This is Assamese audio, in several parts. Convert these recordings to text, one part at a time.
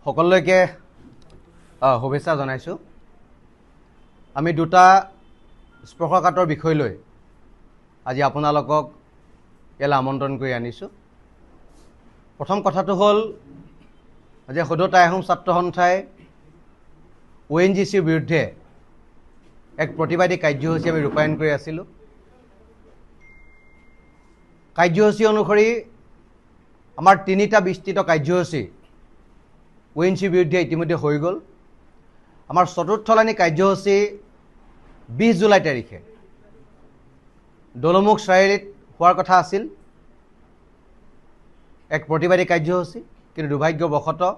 সকলোকে শুভেচ্ছা জনাইছোঁ। আমি দুটা স্পৰ্শকাতৰ বিষয় লৈ আজি আপোনালোকক ইয়ালৈ আমন্ত্ৰণ কৰি আনিছোঁ। প্ৰথম কথাটো হ'ল যে সদৌ আহোম ছাত্ৰ সন্থাই ONGCৰ বিৰুদ্ধে এক প্ৰতিবাদী কাৰ্যসূচী আমি ৰূপায়ণ কৰি আছিলোঁ। কাৰ্যসূচী অনুসৰি আমাৰ তিনিটা বিস্তৃত কাৰ্যসূচী ONGCৰ বিৰুদ্ধে ইতিমধ্যে হৈ গ'ল। আমাৰ চতুৰ্থলানি কাৰ্যসূচী 20 জুলাই তাৰিখে দলমুখ চাৰিআলিত হোৱাৰ কথা আছিল, এক প্ৰতিবাদী কাৰ্যসূচী। কিন্তু দুৰ্ভাগ্যবশতঃ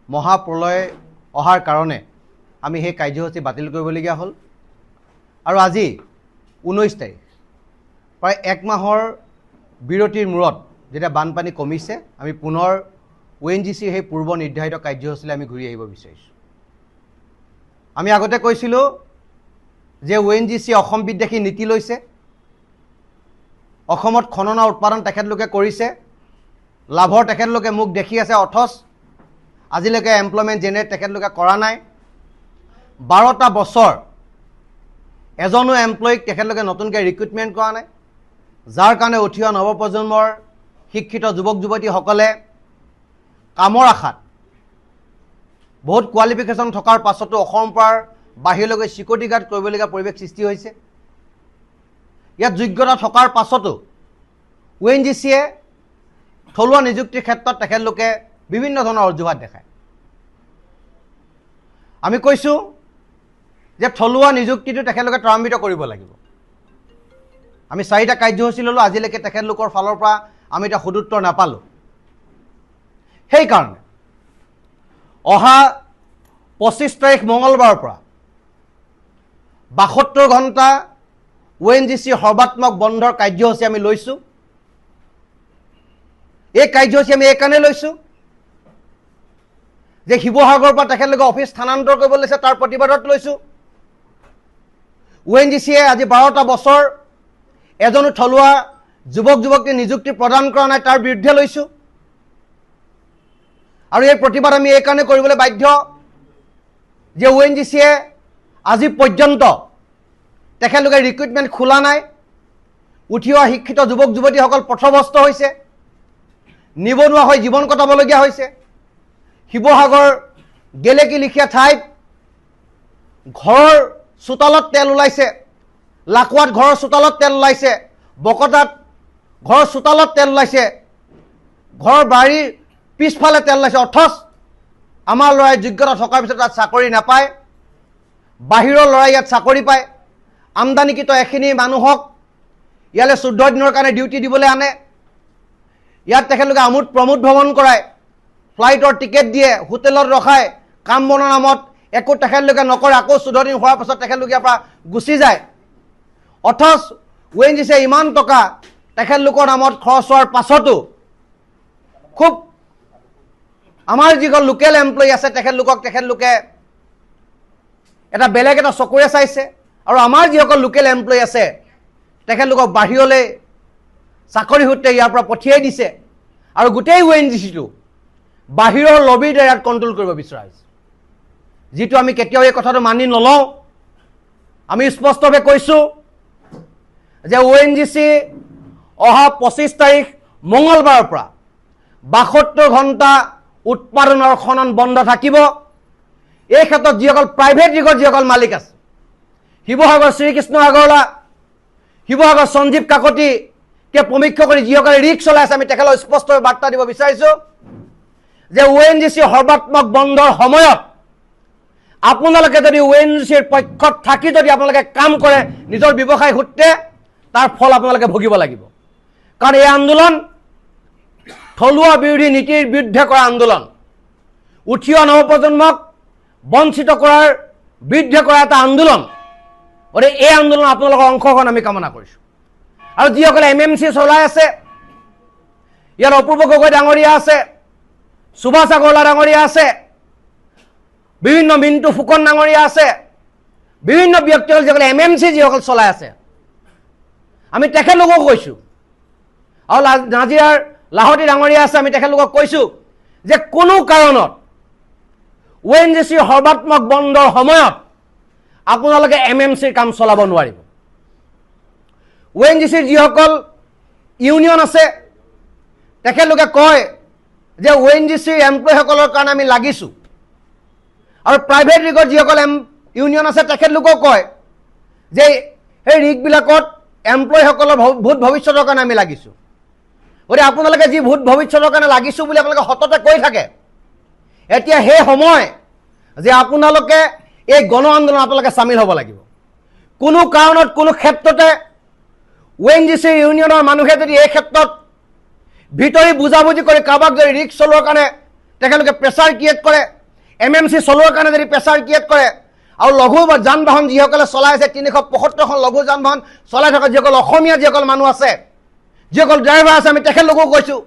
মহাপ্ৰলয় অহাৰ কাৰণে আমি সেই কাৰ্যসূচী বাতিল কৰিবলগীয়া হ'ল। আৰু আজি 19 তাৰিখ, প্ৰায় এক মাহৰ বিৰতিৰ মূৰত যেতিয়া বানপানী কমিছে, আমি পুনৰ ONGCৰ সেই পূৰ্ব নিৰ্ধাৰিত কাৰ্যসূচীলৈ আমি ঘূৰি আহিব বিচাৰিছোঁ। আমি আগতে কৈছিলোঁ যে ONGC অসম বিদ্বেষী নীতি লৈছে, অসমত খননৰ উৎপাদন তেখেতলোকে কৰিছে, লাভৰ তেখেতলোকে মুখ দেখি আছে, অথচ আজিলৈকে এমপ্লয়মেণ্ট জেনেৰেট তেখেতলোকে কৰা নাই। 12টা বছৰ এজনো এমপ্লয়ীক তেখেতলোকে নতুনকৈ ৰিক্ৰুটমেণ্ট কৰা নাই, যাৰ কাৰণে উঠি অহা নৱপ্ৰজন্মৰ শিক্ষিত যুৱক যুৱতীসকলে কামৰ আশাত বহুত কোৱালিফিকেশ্যন থকাৰ পাছতো অসমৰ পৰা বাহিৰলৈ চিকিউৰিটি গাৰ্ড কৰিবলগীয়া পৰিৱেশ সৃষ্টি হৈছে। ইয়াত যোগ্যতা থকাৰ পাছতো ONGCয়ে থলুৱা নিযুক্তিৰ ক্ষেত্ৰত তেখেতলোকে বিভিন্ন ধৰণৰ অজুহাত দেখায়। আমি কৈছোঁ যে থলুৱা নিযুক্তিটো তেখেতলোকে ত্বৰান্বিত কৰিব লাগিব। আমি 4টা কাৰ্যসূচী ল'লোঁ, আজিলৈকে তেখেতলোকৰ ফালৰ পৰা আমি এটা সদুত্তৰ নাপালোঁ। সেইকাৰণে অহা 25 তাৰিখ মঙলবাৰৰ পৰা 72 ঘণ্টা ONGCৰ সৰ্বাত্মক বন্ধৰ কাৰ্যসূচী আমি লৈছোঁ। এই কাৰ্যসূচী আমি এইকাৰণে লৈছোঁ যে শিৱসাগৰৰ পৰা তেখেতলোকে অফিচ স্থানান্তৰ কৰিব লৈছে, তাৰ প্ৰতিবাদত লৈছোঁ। ONGCয়ে আজি 12টা বছৰ এজনো থলুৱা যুৱক যুৱতীক নিযুক্তি প্ৰদান কৰা নাই, তাৰ বিৰুদ্ধে লৈছোঁ। আৰু এই প্ৰতিবাদ আমি এইকাৰণে কৰিবলৈ বাধ্য যে ONGCয়ে আজি পৰ্যন্ত তেখেতলোকে ৰিক্ৰুটমেণ্ট খোলা নাই। উঠি অহা শিক্ষিত যুৱক যুৱতীসকল পথভ্ৰষ্ট হৈছে, নিবনুৱা হৈ জীৱন কটাবলগীয়া হৈছে। শিৱসাগৰ গেলেকী লিখীয়া ঠাইত ঘৰৰ চোতালত তেল ওলাইছে, লাকুৱাত ঘৰৰ চোতালত তেল ওলাইছে, বকতাত ঘৰৰ চোতালত তেল ওলাইছে, ঘৰৰ বাৰীৰ পিছফালে তেল ওলাইছে। অথচ আমাৰ ল'ৰাই যোগ্যতা থকাৰ পিছত তাত চাকৰি নাপায়, বাহিৰৰ ল'ৰাই ইয়াত চাকৰি পায়। আমদানিকৃত এখিনি মানুহক ইয়ালৈ 14 দিনৰ কাৰণে ডিউটি দিবলৈ আনে, ইয়াত তেখেতলোকে আমোদ প্ৰমোদ ভ্ৰমণ কৰায়, ফ্লাইটৰ টিকেট দিয়ে, হোটেলত ৰখায়, কাম বনৰ নামত একো তেখেতলোকে নকৰে। আকৌ 14 দিন হোৱাৰ পাছত তেখেতলোকে ইয়াৰ পৰা গুচি যায়। অথচ ONGCয়ে ইমান টকা তেখেতলোকৰ নামত খৰচ হোৱাৰ পাছতো খুব আমাৰ যিসকল লোকেল এমপ্লয়ী আছে তেখেতলোকে এটা বেলেগ এটা চকুৰে চাইছে। আৰু আমাৰ যিসকল লোকেল এমপ্লয়ী আছে তেখেতলোকক বাহিৰলৈ চাকৰি সূত্ৰে ইয়াৰ পৰা পঠিয়াই দিছে। আৰু গোটেই ONGCটো বাহিৰৰ লবিৰ দ্বাৰা ইয়াত কণ্ট্ৰল কৰিব বিচৰা হৈছে, যিটো আমি কেতিয়াও এই কথাটো মানি নলওঁ। আমি স্পষ্টভাৱে কৈছোঁ যে ONGC অহা 25 তাৰিখ মঙলবাৰৰ পৰা 72 ঘণ্টা উৎপাদনৰ খনন বন্ধ থাকিব। এই ক্ষেত্ৰত যিসকল প্ৰাইভেট দিশৰ যিসকল মালিক আছে, শিৱসাগৰ শ্ৰীকৃষ্ণ আগৰৱালা, শিৱসাগৰ সঞ্জীৱ কাকতিকে প্ৰমুখ্য কৰি যিসকলে ৰিক্স চলাই আছে, আমি তেখেতক স্পষ্টভাৱে বাৰ্তা দিব বিচাৰিছোঁ যে ONGCৰ সৰ্বাত্মক বন্ধৰ সময়ত আপোনালোকে যদি ONGCৰ পক্ষত থাকি যদি আপোনালোকে কাম কৰে নিজৰ ব্যৱসায় সূত্ৰে, তাৰ ফল আপোনালোকে ভুগিব লাগিব। কাৰণ এই আন্দোলন থলুৱা বিৰোধী নীতিৰ বিৰুদ্ধে কৰা আন্দোলন, উঠি অহা নৱপ্ৰজন্মক বঞ্চিত কৰাৰ বিৰুদ্ধে কৰা এটা আন্দোলন। গতিকে এই আন্দোলন আপোনালোকৰ অংশগ্ৰহণ আমি কামনা কৰিছোঁ। আৰু যিসকলে MMC চলাই আছে, ইয়াত অপূৰ্ব গগৈ ডাঙৰীয়া আছে, সুভাষ আগৰৱালা ডাঙৰীয়া আছে, বিভিন্ন মিণ্টু ফুকন ডাঙৰীয়া আছে, বিভিন্ন ব্যক্তিসকল যিসকলে MMC যিসকল চলাই আছে, আমি তেখেতলোকক কৈছোঁ। আৰু নাজিৰাৰ লাহতি ডাঙৰীয়া আছে, আমি তেখেতলোকক কৈছোঁ যে কোনো কাৰণত ONGC সৰ্বাত্মক বন্ধৰ সময়ত আপোনালোকে MMCৰ কাম চলাব নোৱাৰিব। ONGCৰ যিসকল ইউনিয়ন আছে তেখেতলোকে কয় যে ONGCৰ এমপ্লয়ীসকলৰ কাৰণে আমি লাগিছোঁ, আৰু প্ৰাইভেট ৰিগৰ যিসকল ইউনিয়ন আছে তেখেতলোকেও কয় যে সেই ৰিগবিলাকত এমপ্লয়ীসকলৰ ভূত ভৱিষ্যতৰ কাৰণে আমি লাগিছোঁ। গতিকে আপোনালোকে যি ভূত ভৱিষ্যতৰ কাৰণে লাগিছোঁ বুলি আপোনালোকে সততে কৈ থাকে, এতিয়া সেই সময় যে আপোনালোকে এই গণ আন্দোলন আপোনালোকে চামিল হ'ব লাগিব। কোনো কাৰণত কোনো ক্ষেত্ৰতে ONGC ইউনিয়নৰ মানুহে যদি এই ক্ষেত্ৰত ভিতৰি বুজাবুজি কৰি কাৰোবাক যদি ৰিক্স চলোৱাৰ কাৰণে তেখেতলোকে প্ৰেছাৰ ক্ৰিয়েট কৰে, MMC চলোৱাৰ কাৰণে যদি প্ৰেছাৰ ক্ৰিয়েট কৰে, আৰু লঘু যান বাহন যিসকলে চলাই আছে 375খন লঘু যান বাহন চলাই থকা যিসকল অসমীয়া যিসকল মানুহ আছে, যিসকল ড্ৰাইভাৰ আছে, আমি তেখেতলোকক কৈছোঁ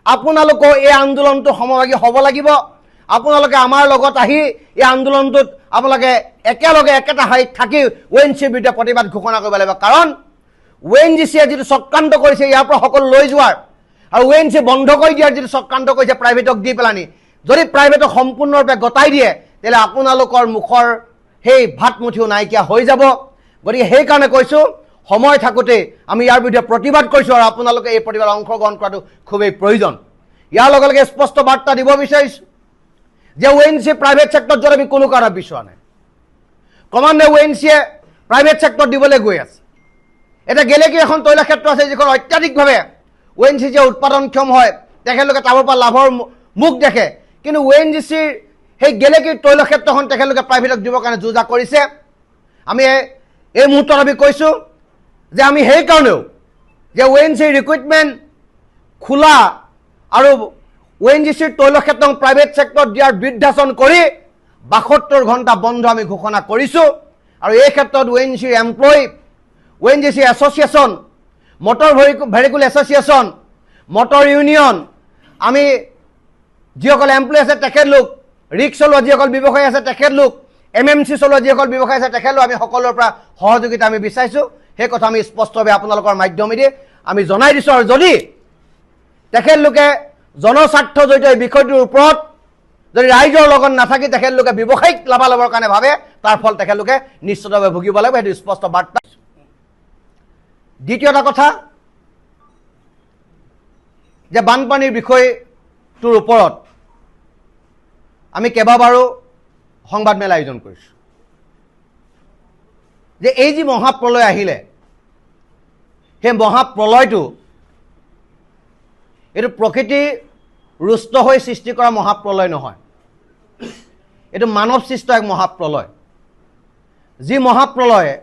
আপোনালোকৰ এই আন্দোলনটো সমভাগী হ'ব লাগিব। আপোনালোকে আমাৰ লগত আহি এই আন্দোলনটোত আপোনালোকে একেলগে একেটা শাৰীত থাকি ONGCৰ বিৰুদ্ধে প্ৰতিবাদ ঘোষণা কৰিব লাগিব। কাৰণ ONGCয়ে যিটো চক্ৰান্ত কৰিছে ইয়াৰ পৰা সকলো লৈ যোৱাৰ, আৰু ONGC বন্ধ কৰি দিয়াৰ যিটো চক্ৰান্ত কৰিছে প্ৰাইভেটক দি পেলানি, যদি প্ৰাইভেটক সম্পূৰ্ণৰূপে গতাই দিয়ে তেতিয়াহ'লে আপোনালোকৰ মুখৰ সেই ভাতমুঠিও নাইকিয়া হৈ যাব। গতিকে সেইকাৰণে কৈছোঁ সময় থাকোঁতে আমি ইয়াৰ বিৰুদ্ধে প্ৰতিবাদ কৰিছোঁ, আৰু আপোনালোকে এই প্ৰতিবাদত অংশগ্ৰহণ কৰাটো খুবেই প্ৰয়োজন। ইয়াৰ লগে লগে স্পষ্ট বাৰ্তা দিব বিচাৰিছোঁ যে ONGC প্ৰাইভেট ছেক্টৰত যোৱাত আমি কোনো কাৰণত বিচৰা নাই। ক্ৰমান্বয়ে ONGCয়ে প্ৰাইভেট ছেক্টৰত দিবলৈ গৈ আছে। এতিয়া গেলেকী এখন তৈলক্ষেত্ৰ আছে যিখন অত্যাধিকভাৱে ONGC যে উৎপাদনক্ষম হয়, তেখেতলোকে তাৰ পৰা লাভৰ মুখ দেখে, কিন্তু ONGCৰ সেই গেলেকীৰ তৈলক্ষেত্ৰখন তেখেতলোকে প্ৰাইভেটক দিবৰ কাৰণে যোজা কৰিছে। আমি এই মুহূৰ্তত আমি কৈছোঁ যে আমি সেইকাৰণেও যে ONGCৰ ৰিক্ৰুইটমেণ্ট খোলা আৰু ONGCৰ তৈলক্ষেত্ৰ প্ৰাইভেট ছেক্টৰত দিয়াৰ বিৰুদ্ধাচৰণ কৰি 72 ঘণ্টা বন্ধ আমি ঘোষণা কৰিছোঁ। আৰু এই ক্ষেত্ৰত ONGCৰ employee, ONGC association, motor vehicle association, motor union, আমি যিসকল এমপ্লয়ী আছে তেখেতলোক, ৰিক্স চলোৱা যিসকল ব্যৱসায়ী আছে তেখেতলোক, MMC চলোৱা যিসকল ব্যৱসায়ী আছে তেখেতলোক আমি সকলোৰে পৰা সহযোগিতা আমি বিচাৰিছোঁ। সেই কথা আমি স্পষ্টভাৱে আপোনালোকৰ মাধ্যমেদি আমি জনাই দিছোঁ। আৰু যদি তেখেতলোকে জনস্বাৰ্থ জড়িত এই বিষয়টোৰ ওপৰত যদি ৰাইজৰ লগত নাথাকি তেখেতলোকে ব্যৱসায়িক লাভালাভৰ কাৰণে ভাবে, তাৰ ফল তেখেতলোকে নিশ্চিতভাৱে ভুগিব লাগিব। সেইটো স্পষ্ট বাৰ্তা। দ্বিতীয় এটা কথা যে বানপানীৰ বিষয়টোৰ ওপৰত আমি কেইবাবাৰো সংবাদমেল আয়োজন কৰিছোঁ যে এই যি মহাপ্ৰলয় আহিলে, সেই মহাপ্ৰলয়টো এইটো প্ৰকৃতি ৰুষ্ট হৈ সৃষ্টি কৰা মহাপ্ৰলয় নহয়, এইটো মানৱ সৃষ্ট এক মহাপ্ৰলয়। যি মহাপ্ৰলয়ে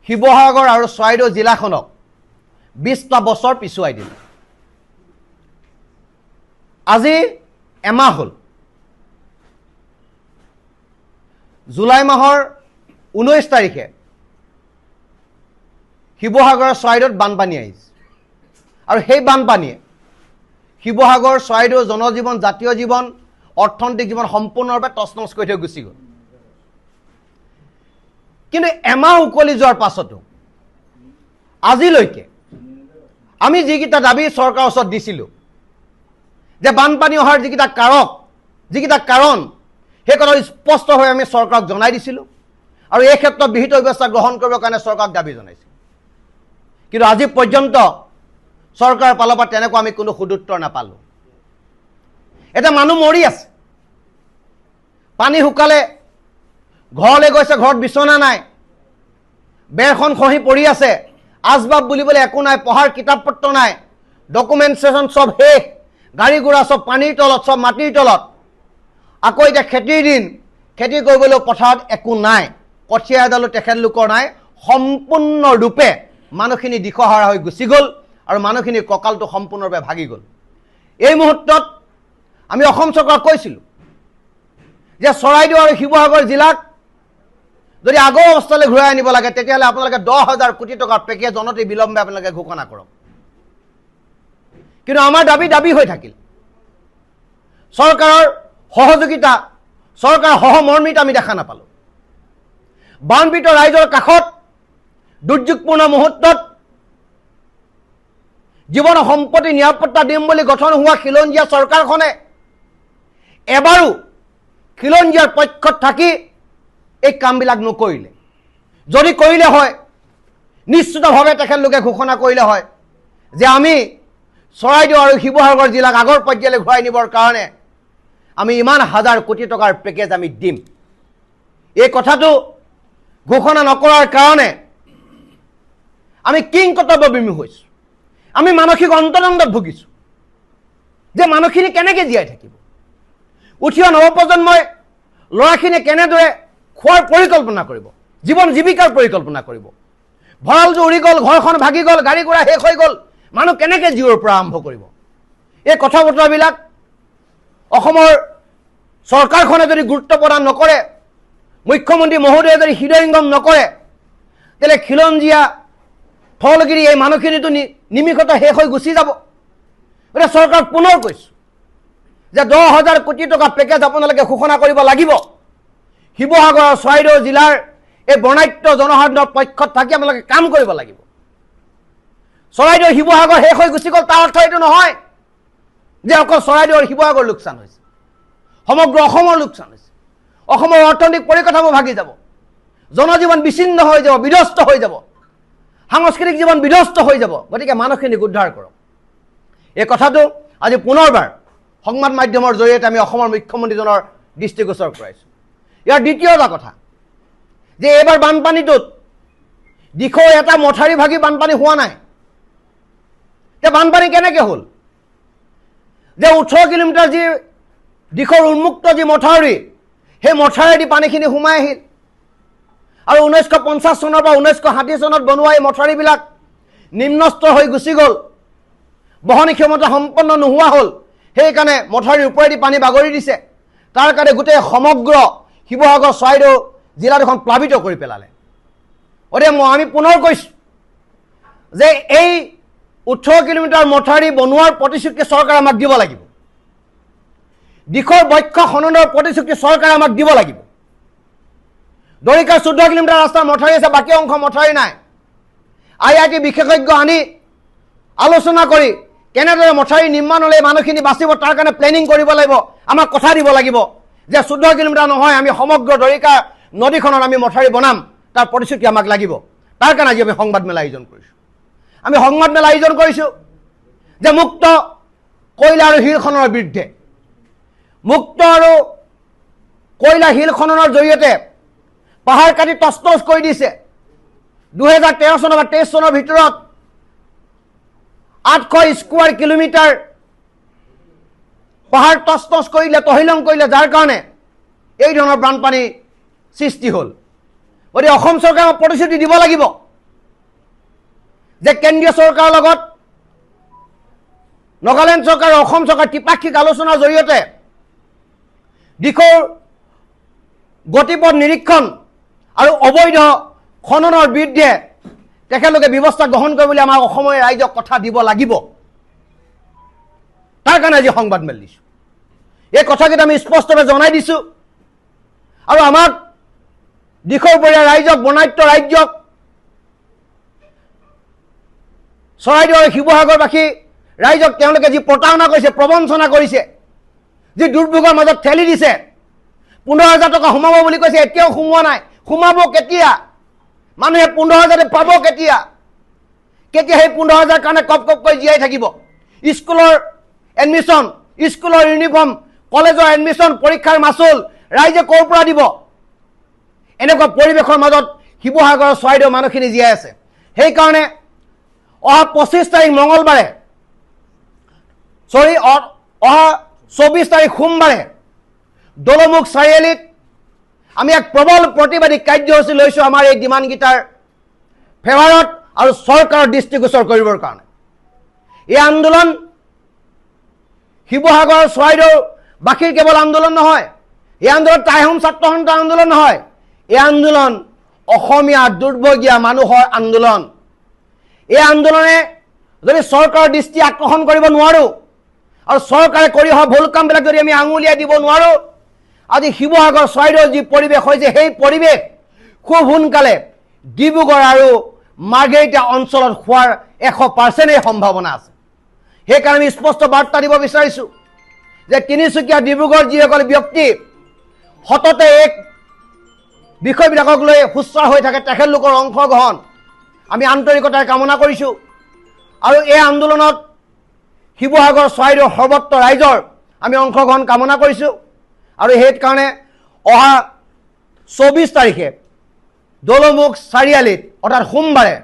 শিৱসাগৰ আৰু চৰাইদেউ জিলাখনক 20টা বছৰ পিছুৱাই দিলে। আজি এমাহ হ'ল, জুলাই মাহৰ 19 তাৰিখে শিৱসাগৰ চৰাইদেউত বানপানী আহিছে, আৰু সেই বানপানীয়ে শিৱসাগৰ চৰাইদেউ জনজীৱন, জাতীয় জীৱন, অৰ্থনৈতিক জীৱন সম্পূৰ্ণৰূপে তছনছ কৰি থৈ গুচি গ'ল। কিন্তু এমাহ উকলি যোৱাৰ পাছতো আজিলৈকে আমি যিকেইটা দাবী চৰকাৰৰ ওচৰত দিছিলোঁ যে বানপানী অহাৰ যিকেইটা কাৰণ সেই কথা স্পষ্টভাৱে আমি চৰকাৰক জনাই দিছিলোঁ, আৰু এই ক্ষেত্ৰত বিহিত ব্যৱস্থা গ্ৰহণ কৰিবৰ কাৰণে চৰকাৰক দাবী জনাইছিলোঁ। কিন্তু আজি পৰ্যন্ত চৰকাৰৰ ফালৰ পৰা তেনেকুৱা আমি কোনো সুদুত্তৰ নাপালোঁ। এটা মানুহ মৰি আছে, পানী শুকালে, ঘৰলৈ গৈছে, ঘৰত বিচনা নাই, বেৰখন খহি পৰি আছে, আচবাব বুলিবলৈ একো নাই, পঢ়াৰ কিতাপ পত্ৰ নাই, ডকুমেণ্টেশ্যন চব শেষ, গাড়ী ঘোঁৰা চব পানীৰ তলত, চব মাটিৰ তলত। আকৌ এতিয়া খেতিৰ দিন, খেতি কৰিবলৈও পথাৰত একো নাই, কঠীয়া এডালো তেখেতলোকৰ নাই। সম্পূৰ্ণৰূপে মানুহখিনি দিশহাৰা হৈ গুচি গ'ল, আৰু মানুহখিনিৰ কঁকালটো সম্পূৰ্ণৰূপে ভাগি গ'ল। এই মুহূৰ্তত আমি অসম চৰকাৰক কৈছিলোঁ যে চৰাইদেউ আৰু শিৱসাগৰ জিলাক যদি আগৰ অৱস্থালৈ ঘূৰাই আনিব লাগে তেতিয়াহ'লে আপোনালোকে 10,000 কোটি টকাৰ পেকেজ অনতি বিলম্বে আপোনালোকে ঘোষণা কৰক। কিন্তু আমাৰ দাবী হৈ থাকিল। চৰকাৰৰ সহযোগিতা, চৰকাৰৰ সহমৰ্মিতা আমি দেখা নাপালোঁ। বানপীড়িত ৰাইজৰ কাষত দুৰ্যোগপূৰ্ণ মুহূৰ্তত জীৱন সম্পত্তি নিৰাপত্তা দিম বুলি গঠন হোৱা খিলঞ্জীয়া চৰকাৰখনে এবাৰো খিলঞ্জীয়াৰ পক্ষত থাকি এই কামবিলাক নকৰিলে। যদি কৰিলে হয় নিশ্চিতভাৱে তেখেতলোকে ঘোষণা কৰিলে হয় যে আমি চৰাইদেউ আৰু শিৱসাগৰ জিলাক আগৰ পৰ্যায়লৈ ঘূৰাই নিবৰ কাৰণে আমি ইমান হাজাৰ কোটি টকাৰ পেকেজ আমি দিম। এই কথাটো ঘোষণা নকৰাৰ কাৰণে আমি কিং কৰ্তব্যবিমুখ হৈছোঁ। আমি মানসিক অন্তৰন্দত ভুগিছোঁ যে মানুহখিনি কেনেকৈ জীয়াই থাকিব, উঠি অহা নৱপ্ৰজন্মই ল'ৰাখিনিয়ে কেনেদৰে খোৱাৰ পৰিকল্পনা কৰিব, জীৱন জীৱিকাৰ পৰিকল্পনা কৰিব। ভঁৰালটো উৰি গ'ল, ঘৰখন ভাগি গ'ল, গাড়ী ঘোঁৰা শেষ হৈ গ'ল, মানুহ কেনেকৈ জিৰৰ পৰা আৰম্ভ কৰিব। এই কথা বতৰাবিলাক অসমৰ চৰকাৰখনে যদি গুৰুত্ব প্ৰদান নকৰে, মুখ্যমন্ত্ৰী মহোদয়ে যদি হৃদয়ংগম নকৰে, তেতিয়াহ'লে খিলঞ্জীয়া থলগিৰি এই মানুহখিনিতো নিমিষতে শেষ হৈ গুচি যাব। গতিকে চৰকাৰক পুনৰ কৈছোঁ যে 10,000 কোটি টকা পেকেজ আপোনালোকে ঘোষণা কৰিব লাগিব। শিৱসাগৰ আৰু চৰাইদেউ জিলাৰ এই বৰ্ণাঢ্য জনসাধাৰণৰ পক্ষত থাকি আপোনালোকে কাম কৰিব লাগিব। চৰাইদেউ শিৱসাগৰ শেষ হৈ গুচি গ'ল তাৰ অৰ্থ এইটো নহয় যে অকল চৰাইদেউ আৰু শিৱসাগৰ লোকচান হৈছে, সমগ্ৰ অসমৰ লোকচান হৈছে। অসমৰ অৰ্থনৈতিক পৰিকাঠামো ভাগি যাব, জনজীৱন বিচ্ছিন্ন হৈ যাব, বিধ্বস্ত হৈ যাব, সাংস্কৃতিক জীৱন বিধ্বস্ত হৈ যাব। গতিকে মানুহখিনিক উদ্ধাৰ কৰক। এই কথাটো আজি পুনৰবাৰ সংবাদ মাধ্যমৰ জৰিয়তে আমি অসমৰ মুখ্যমন্ত্ৰীজনৰ দৃষ্টিগোচৰ কৰাইছোঁ। ইয়াৰ দ্বিতীয় এটা কথা যে এইবাৰ বানপানীটোত দিখৌ এটা মথাউৰি ভাগি বানপানী হোৱা নাই। এতিয়া বানপানী কেনেকৈ হ'ল? যে 18 কিলোমিটাৰ যি দিখৌৰ উন্মুক্ত যি মথাউৰি, সেই মথাউৰিয়েদি পানীখিনি সোমাই আহিল আৰু 1950 চনৰ পৰা 1960 চনত বনোৱা এই মথাউৰিবিলাক নিম্নস্তৰ হৈ গুচি গ'ল, বহনী ক্ষমতা সম্পন্ন নোহোৱা হ'ল। সেইকাৰণে মথাউৰিৰ ওপৰেদি পানী বাগৰি দিছে। তাৰ কাৰণে গোটেই সমগ্ৰ শিৱসাগৰ চৰাইদেউ জিলা দুখন প্লাৱিত কৰি পেলালে। গতিকে আমি পুনৰ কৈছোঁ যে এই 18 কিলোমিটাৰ মথাউৰি বনোৱাৰ প্ৰতিশ্ৰুতি চৰকাৰে আমাক দিব লাগিব। দিখৌৰ বক্ষ খননৰ প্ৰতিশ্ৰুতি চৰকাৰে আমাক দিব লাগিব। দৰিকাৰ 14 কিলোমিটাৰ ৰাস্তাৰ মথাউৰি আছে, বাকী অংশ মথাউৰি নাই। IIT বিশেষজ্ঞ আনি আলোচনা কৰি কেনেদৰে মথাউৰি নিৰ্মাণ হ'লে মানুহখিনি বাচিব তাৰ কাৰণে প্লেনিং কৰিব লাগিব। আমাক কথা দিব লাগিব যে 14 কিলোমিটাৰ নহয়, আমি সমগ্ৰ দৰিকা নদীখনত আমি মথাউৰি বনাম, তাৰ প্ৰতিশ্ৰুতি আমাক লাগিব। তাৰ কাৰণে আজি আমি সংবাদমেল আয়োজন কৰিছোঁ। আমি সংবাদমেল আয়োজন কৰিছোঁ যে মুক্ত কয়লা আৰু শিল খননৰ বিৰুদ্ধে। মুক্ত আৰু কয়লা শিল খননৰ জৰিয়তে পাহাৰ কাটি তছনছ কৰি দিছে। 2013 চনৰ বা 23 চনৰ ভিতৰত 800 স্কোৱাৰ কিলোমিটাৰ পাহাৰ তছনছ কৰিলে, তহিলং কৰিলে, যাৰ কাৰণে এই ধৰণৰ বানপানী সৃষ্টি হ'ল। গতিকে অসম চৰকাৰে প্ৰতিশ্ৰুতি দিব লাগিব যে কেন্দ্ৰীয় চৰকাৰৰ লগত নাগালেণ্ড চৰকাৰ আৰু অসম চৰকাৰ ত্ৰিপাক্ষিক আলোচনাৰ জৰিয়তে দিখৌৰ গতিপথ নিৰীক্ষণ আৰু অবৈধ খননৰ বিৰুদ্ধে তেখেতলোকে ব্যৱস্থা গ্ৰহণ কৰিবলৈ আমাৰ অসমৰ ৰাইজক কথা দিব লাগিব। তাৰ কাৰণে আজি সংবাদমেল দিছোঁ। এই কথাকেইটা আমি স্পষ্টভাৱে জনাই দিছোঁ আৰু আমাক দিখৌপৰীয়া ৰাইজক, বৰ্ণাঢ্য ৰাজ্যক, চৰাইদেউ আৰু শিৱসাগৰবাসী ৰাইজক তেওঁলোকে যি প্ৰতাৰণা কৰিছে, প্ৰবঞ্চনা কৰিছে, যি দুৰ্ভোগৰ মাজত ঠেলি দিছে, 15,000 টকা সোমাব বুলি কৈছে, এতিয়াও সোমোৱা নাই। সোমাব কেতিয়া? মানুহে 15,000 পাব কেতিয়া? কেতিয়া সেই 15,000 কাৰণে কপ কপকৈ জীয়াই থাকিব? স্কুলৰ এডমিশ্যন, স্কুলৰ ইউনিফৰ্ম, কলেজৰ এডমিশ্যন, পৰীক্ষাৰ মাচুল ৰাইজে ক'ৰ পৰা দিব? এনেকুৱা পৰিৱেশৰ মাজত শিৱসাগৰৰ চৰাইদেউ মানুহখিনি জীয়াই আছে। সেইকাৰণে অহা 25 তাৰিখ মঙলবাৰে, অহা 24 তাৰিখ সোমবাৰে দলমুখ চাৰিআলিত আমি এক প্ৰবল প্ৰতিবাদী কাৰ্যসূচী লৈছোঁ আমাৰ এই ডিমাণ্ডকেইটাৰ ফেভাৰত আৰু চৰকাৰৰ দৃষ্টিগোচৰ কৰিবৰ কাৰণে। এই আন্দোলন শিৱসাগৰ চৰাইদেউবাসীৰ কেৱল আন্দোলন নহয়, এই আন্দোলন টাইহোম ছাত্ৰ সন্থাৰ আন্দোলন নহয়, এই আন্দোলন অসমীয়া দুৰ্ভগীয়া মানুহৰ আন্দোলন। এই আন্দোলনে যদি চৰকাৰৰ দৃষ্টি আকৰ্ষণ কৰিব নোৱাৰোঁ আৰু চৰকাৰে কৰি অহা ভুল কামবিলাক যদি আমি আঙুলিয়াই দিব নোৱাৰোঁ, আজি শিৱসাগৰ চৰাইদেউৰ যি পৰিৱেশ হৈছে সেই পৰিৱেশ খুব সোনকালে ডিব্ৰুগড় আৰু মাৰ্ঘেৰিটা অঞ্চলত হোৱাৰ 100% সম্ভাৱনা আছে। সেইকাৰণে আমি স্পষ্ট বাৰ্তা দিব বিচাৰিছোঁ যে তিনিচুকীয়া ডিব্ৰুগড় যিসকল ব্যক্তি সততে এক বিষয়বিলাকক লৈ সুস্থ হৈ থাকে তেখেতলোকৰ অংশগ্ৰহণ আমি আন্তৰিকতাৰে কামনা কৰিছোঁ আৰু এই আন্দোলনত শিৱসাগৰ চৰাইদেউ সৰ্বত্ৰ ৰাইজৰ আমি অংশগ্ৰহণ কামনা কৰিছোঁ আৰু সেইকাৰণে অহা 24 তাৰিখে দৌলমুখ চাৰিআলিত অৰ্থাৎ সোমবাৰে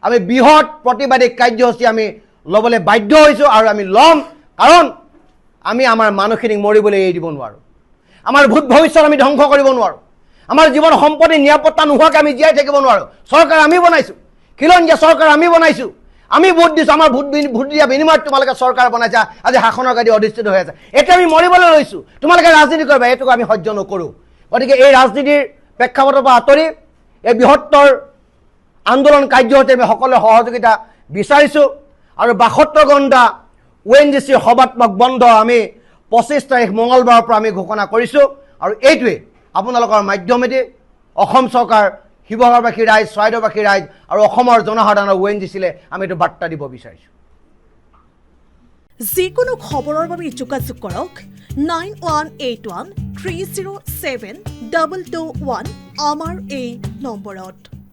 আমি বৃহৎ প্ৰতিবাদী কাৰ্যসূচী আমি ল'বলৈ বাধ্য হৈছোঁ আৰু আমি ল'ম কাৰণ আমি আমাৰ মানুহখিনিক মৰিবলৈ এৰি দিব নোৱাৰোঁ আমাৰ ভূত ভৱিষ্যত আমি ধ্বংস কৰিব নোৱাৰোঁ আমাৰ জীৱন সম্পত্তি নিৰাপত্তা নোহোৱাকৈ আমি জীয়াই থাকিব নোৱাৰোঁ চৰকাৰ আমি বনাইছোঁ খিলঞ্জীয়া চৰকাৰ আমি বনাইছোঁ আমি ভোট দিছোঁ আমাৰ ভোট দিয়া বিনিময়ত তোমালোকে চৰকাৰ বনাইছা আজি শাসনৰ গাদী অধিষ্ঠিত হৈ আছে এতিয়া আমি মৰিবলৈ লৈছোঁ তোমালোকে ৰাজনীতি কৰিবা এইটোক আমি সহ্য নকৰোঁ গতিকে এই ৰাজনীতিৰ প্ৰেক্ষাপটৰ পৰা আঁতৰি এই বৃহত্তৰ আন্দোলন কাৰ্যসূচীত আমি সকলোৱে সহযোগিতা বিচাৰিছোঁ আৰু 72 ঘণ্টা ONGC সভাত্মক বন্ধ আমি 25 তাৰিখ মঙলবাৰৰ পৰা আমি ঘোষণা কৰিছোঁ আৰু এইটোৱে আপোনালোকৰ মাধ্যমেদি অসম চৰকাৰ শিৱসাগৰবাসী ৰাইজ চৰাইদেউবাসী ৰাইজ আৰু অসমৰ জনসাধাৰণৰ ONGCলৈ আমি এইটো বাৰ্তা দিব বিচাৰিছোঁ যিকোনো খবৰৰ বাবে যোগাযোগ কৰক 9181 307 221 আমাৰ এই নম্বৰত